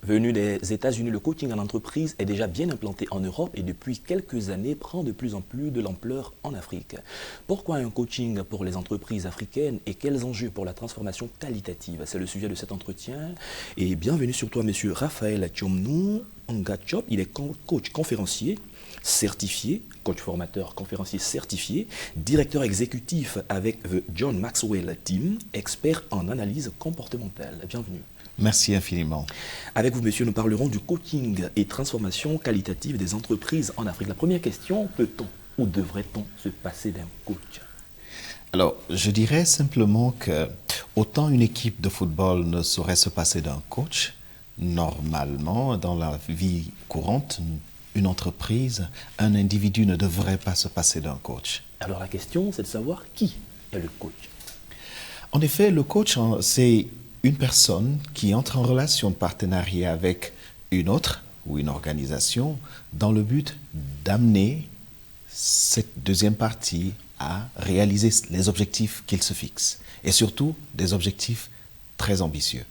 Venu des États-Unis, le coaching en entreprise est déjà bien implanté en Europe et depuis quelques années prend de plus en plus de l'ampleur en Afrique. Pourquoi un coaching pour les entreprises africaines et quels enjeux pour la transformation qualitative? C'est le sujet de cet entretien. Et bienvenue sur toi, monsieur Raphaël Tchomnou Ngachop. Il est coach conférencier certifié, coach formateur, conférencier certifié, directeur exécutif avec The John Maxwell Team, expert en analyse comportementale. Bienvenue. Merci infiniment. Avec vous, monsieur, nous parlerons du coaching et transformation qualitative des entreprises en Afrique. La première question, peut-on ou devrait-on se passer d'un coach? Alors, je dirais simplement que autant une équipe de football ne saurait se passer d'un coach, normalement, dans la vie courante, une entreprise, un individu ne devrait pas se passer d'un coach. Alors la question, c'est de savoir qui est le coach. En effet, le coach, c'est une personne qui entre en relation de partenariat avec une autre ou une organisation dans le but d'amener cette deuxième partie à réaliser les objectifs qu'il se fixe et surtout des objectifs très ambitieux.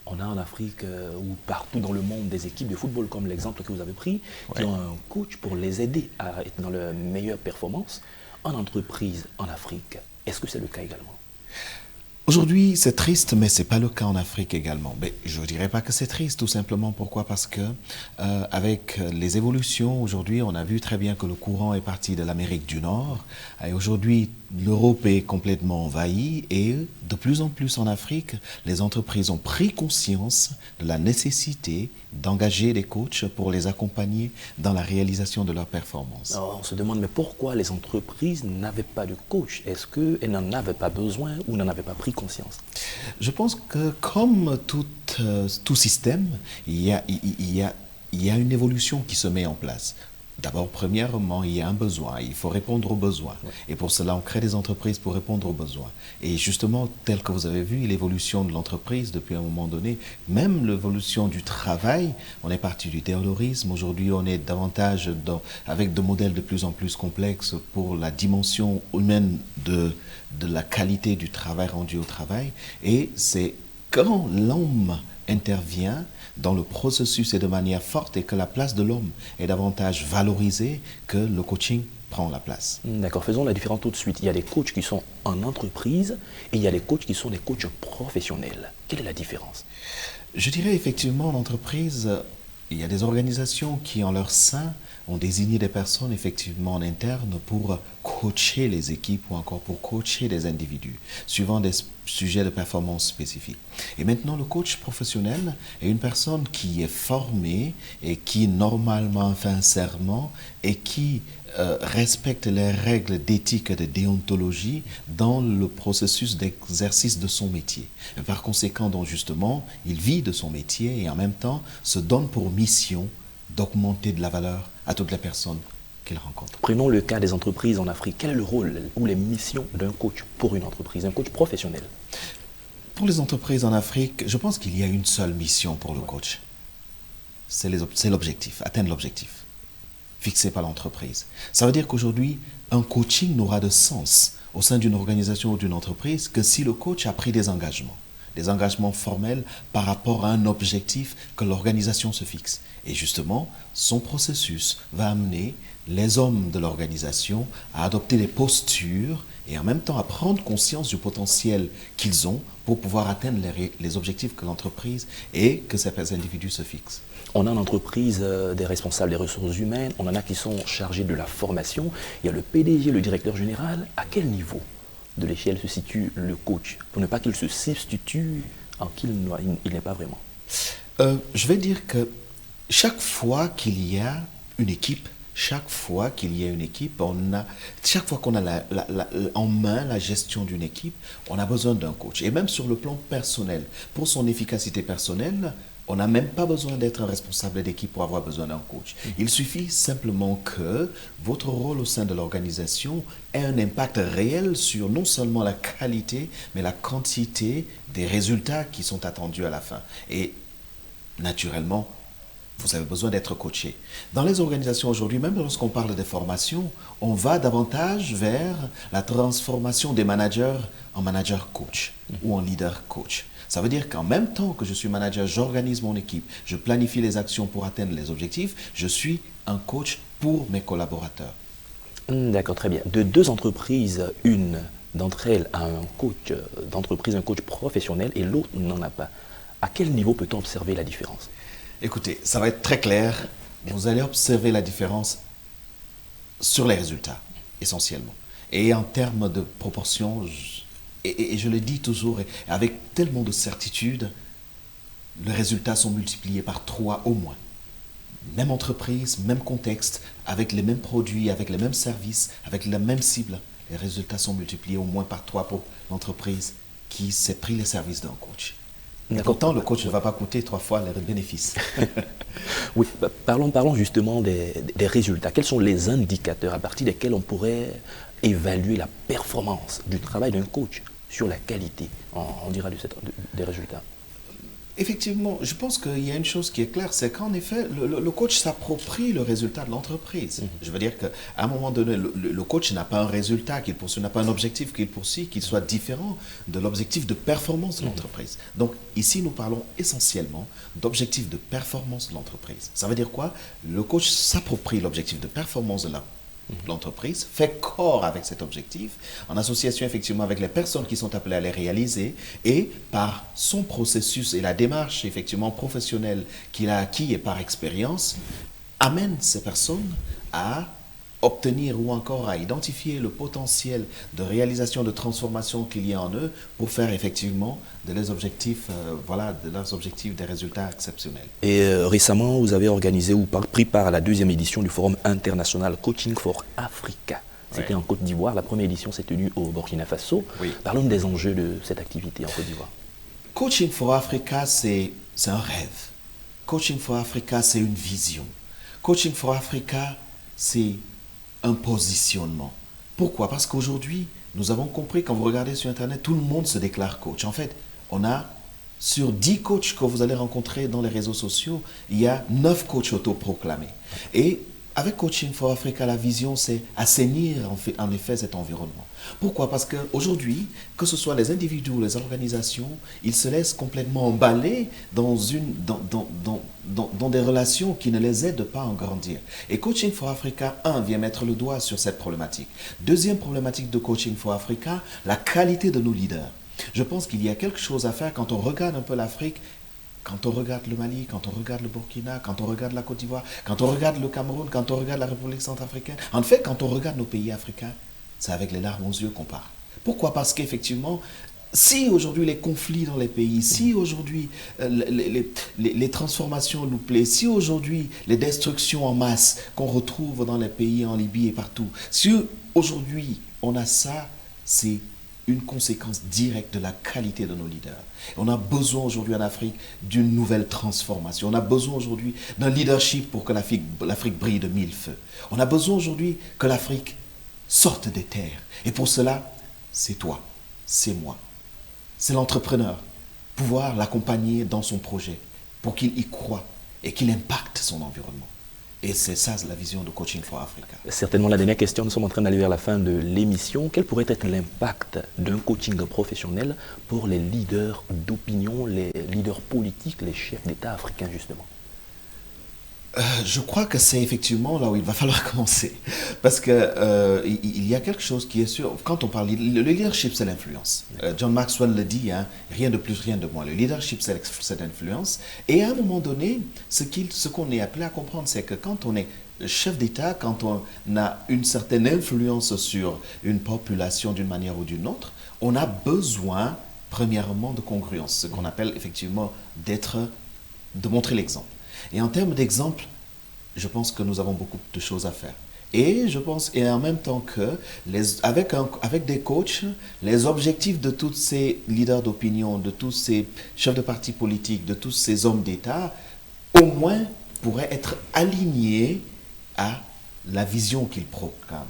On a en Afrique ou partout dans le monde des équipes de football, comme l'exemple que vous avez pris, qui ont un coach pour les aider à être dans leur meilleure performance en entreprise en Afrique. Est-ce que c'est le cas également? Aujourd'hui, c'est triste, mais ce n'est pas le cas en Afrique également. Mais je ne dirais pas que c'est triste, tout simplement. Pourquoi? Parce que avec les évolutions, aujourd'hui, on a vu très bien que le courant est parti de l'Amérique du Nord. Et aujourd'hui, l'Europe est complètement envahie et de plus en plus en Afrique, les entreprises ont pris conscience de la nécessité d'engager des coachs pour les accompagner dans la réalisation de leurs performances. Alors, on se demande, mais pourquoi les entreprises n'avaient pas de coach? Est-ce qu'elles n'en avaient pas besoin ou n'en avaient pas pris conscience? Je pense que comme tout système, il y a une évolution qui se met en place. D'abord, premièrement, il y a un besoin, il faut répondre aux besoins. Et pour cela, on crée des entreprises pour répondre aux besoins. Et justement, tel que vous avez vu, l'évolution de l'entreprise depuis un moment donné, même l'évolution du travail, on est parti du taylorisme. Aujourd'hui, on est davantage avec des modèles de plus en plus complexes pour la dimension humaine de la qualité du travail rendu au travail. Et c'est quand l'homme intervient dans le processus et de manière forte et que la place de l'homme est davantage valorisée que le coaching prend la place. D'accord, faisons la différence tout de suite. Il y a des coachs qui sont en entreprise et il y a des coachs qui sont des coachs professionnels. Quelle est la différence? Je dirais effectivement en entreprise, il y a des organisations qui en leur sein ont désigné des personnes effectivement en interne pour coacher les équipes ou encore pour coacher des individus, suivant des sujets de performance spécifiques. Et maintenant, le coach professionnel est une personne qui est formée et qui normalement fait un serment et qui respecte les règles d'éthique et de déontologie dans le processus d'exercice de son métier. Et par conséquent, donc justement, il vit de son métier et en même temps se donne pour mission d'augmenter de la valeur à toutes les personnes qu'il rencontre. Prenons le cas des entreprises en Afrique. Quel est le rôle ou les missions d'un coach pour une entreprise, un coach professionnel? Pour les entreprises en Afrique, je pense qu'il y a une seule mission pour le coach. C'est l'objectif, atteindre l'objectif fixé par l'entreprise. Ça veut dire qu'aujourd'hui, un coaching n'aura de sens au sein d'une organisation ou d'une entreprise que si le coach a pris des engagements formels par rapport à un objectif que l'organisation se fixe. Et justement, son processus va amener les hommes de l'organisation à adopter des postures et en même temps à prendre conscience du potentiel qu'ils ont pour pouvoir atteindre les objectifs que l'entreprise et que ces individus se fixent. On a en entreprise des responsables des ressources humaines, on en a qui sont chargés de la formation. Il y a le PDG, le directeur général. À quel niveau de l'échelle se situe le coach, pour ne pas qu'il se substitue en qui il n'est pas vraiment? Je vais dire que chaque fois qu'il y a une équipe, chaque fois qu'on a en main la gestion d'une équipe, on a besoin d'un coach. Et même sur le plan personnel, pour son efficacité personnelle, on n'a même pas besoin d'être un responsable d'équipe pour avoir besoin d'un coach. Il suffit simplement que votre rôle au sein de l'organisation ait un impact réel sur non seulement la qualité, mais la quantité des résultats qui sont attendus à la fin. Et naturellement, vous avez besoin d'être coaché. Dans les organisations aujourd'hui, même lorsqu'on parle des formations, on va davantage vers la transformation des managers en manager coach ou en leader coach. Ça veut dire qu'en même temps que je suis manager, j'organise mon équipe, je planifie les actions pour atteindre les objectifs, je suis un coach pour mes collaborateurs. D'accord, très bien. De deux entreprises, une d'entre elles a un coach d'entreprise, un coach professionnel, et l'autre n'en a pas. À quel niveau peut-on observer la différence? Écoutez, ça va être très clair. Vous allez observer la différence sur les résultats, essentiellement. Et en termes de proportion, et je le dis toujours, avec tellement de certitude, les résultats sont multipliés par 3 au moins. Même entreprise, même contexte, avec les mêmes produits, avec les mêmes services, avec la même cible, les résultats sont multipliés au moins par 3 pour l'entreprise qui s'est pris les services d'un coach. Et pourtant, le coach ne va pas coûter 3 fois les bénéfices. Oui, parlons justement des résultats. Quels sont les indicateurs à partir desquels on pourrait évaluer la performance du travail d'un coach sur la qualité, on dira, des résultats? Effectivement, je pense qu'il y a une chose qui est claire, c'est qu'en effet, le coach s'approprie le résultat de l'entreprise. Je veux dire qu'à un moment donné, le coach n'a pas un résultat qu'il poursuit, n'a pas un objectif qu'il poursuit, qu'il soit différent de l'objectif de performance de l'entreprise. Donc ici, nous parlons essentiellement d'objectif de performance de l'entreprise. Ça veut dire quoi? Le coach s'approprie l'objectif de performance de l'entreprise, fait corps avec cet objectif, en association effectivement avec les personnes qui sont appelées à les réaliser, et par son processus et la démarche effectivement professionnelle qu'il a acquis et par expérience, amène ces personnes à obtenir ou encore à identifier le potentiel de réalisation, de transformation qu'il y a en eux pour faire effectivement de leurs objectifs, des résultats exceptionnels. Et récemment, vous avez organisé ou pris part à la 2e édition du Forum international Coaching for Africa. C'était en Côte d'Ivoire. La première édition s'est tenue au Burkina Faso. Oui. Parlons des enjeux de cette activité en Côte d'Ivoire. Coaching for Africa, c'est un rêve. Coaching for Africa, c'est une vision. Coaching for Africa, c'est un positionnement. Pourquoi? Parce qu'aujourd'hui, nous avons compris, quand vous regardez sur Internet, tout le monde se déclare coach. En fait, on a sur 10 coachs que vous allez rencontrer dans les réseaux sociaux, il y a 9 coachs autoproclamés. Et avec Coaching for Africa, la vision, c'est assainir en effet cet environnement. Pourquoi? Parce qu'aujourd'hui, que ce soit les individus ou les organisations, ils se laissent complètement emballer dans des relations qui ne les aident pas à grandir. Et Coaching for Africa, vient mettre le doigt sur cette problématique. Deuxième problématique de Coaching for Africa, la qualité de nos leaders. Je pense qu'il y a quelque chose à faire quand on regarde un peu l'Afrique. Quand on regarde le Mali, quand on regarde le Burkina, quand on regarde la Côte d'Ivoire, quand on regarde le Cameroun, quand on regarde la République centrafricaine, en fait, quand on regarde nos pays africains, c'est avec les larmes aux yeux qu'on parle. Pourquoi? Parce qu'effectivement, si aujourd'hui les conflits dans les pays, si aujourd'hui les transformations nous plaisent, si aujourd'hui les destructions en masse qu'on retrouve dans les pays, en Libye et partout, si aujourd'hui on a ça, c'est une conséquence directe de la qualité de nos leaders. On a besoin aujourd'hui en Afrique d'une nouvelle transformation. On a besoin aujourd'hui d'un leadership pour que l'Afrique brille de 1000 feux. On a besoin aujourd'hui que l'Afrique sorte des terres. Et pour cela, c'est toi, c'est moi, c'est l'entrepreneur. Pouvoir l'accompagner dans son projet pour qu'il y croit et qu'il impacte son environnement. Et c'est ça la vision de Coaching for Africa. Certainement la dernière question, nous sommes en train d'aller vers la fin de l'émission. Quel pourrait être l'impact d'un coaching professionnel pour les leaders d'opinion, les leaders politiques, les chefs d'État africains justement? Je crois que c'est effectivement là où il va falloir commencer. Parce qu'il y a quelque chose qui est sûr. Quand on parle le leadership, c'est l'influence. John Maxwell le dit, hein, rien de plus, rien de moins. Le leadership, c'est l'influence. Et à un moment donné, ce qu'on est appelé à comprendre, c'est que quand on est chef d'État, quand on a une certaine influence sur une population d'une manière ou d'une autre, on a besoin, premièrement, de congruence. Ce qu'on appelle effectivement de montrer l'exemple. Et en termes d'exemple, je pense que nous avons beaucoup de choses à faire. Et je pense, et en même temps que, avec des coachs, les objectifs de tous ces leaders d'opinion, de tous ces chefs de partis politiques, de tous ces hommes d'État, au moins pourraient être alignés à la vision qu'ils proclament,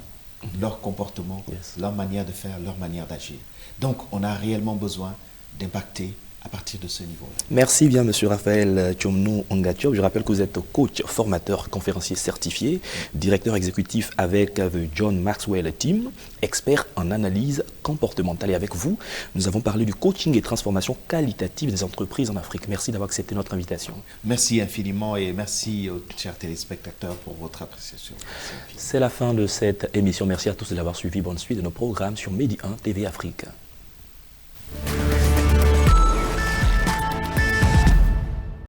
leur comportement, leur manière de faire, leur manière d'agir. Donc, on a réellement besoin d'impacter à partir de ce niveau-là. Merci bien, Monsieur Raphaël Tchomnou Ongatiop. Je rappelle que vous êtes coach, formateur, conférencier certifié, directeur exécutif avec The John Maxwell Team, expert en analyse comportementale. Et avec vous, nous avons parlé du coaching et transformation qualitative des entreprises en Afrique. Merci d'avoir accepté notre invitation. Merci infiniment et merci aux chers téléspectateurs pour votre appréciation. C'est la fin de cette émission. Merci à tous de l'avoir suivi. Bonne suite de nos programmes sur Medi 1 TV Afrique.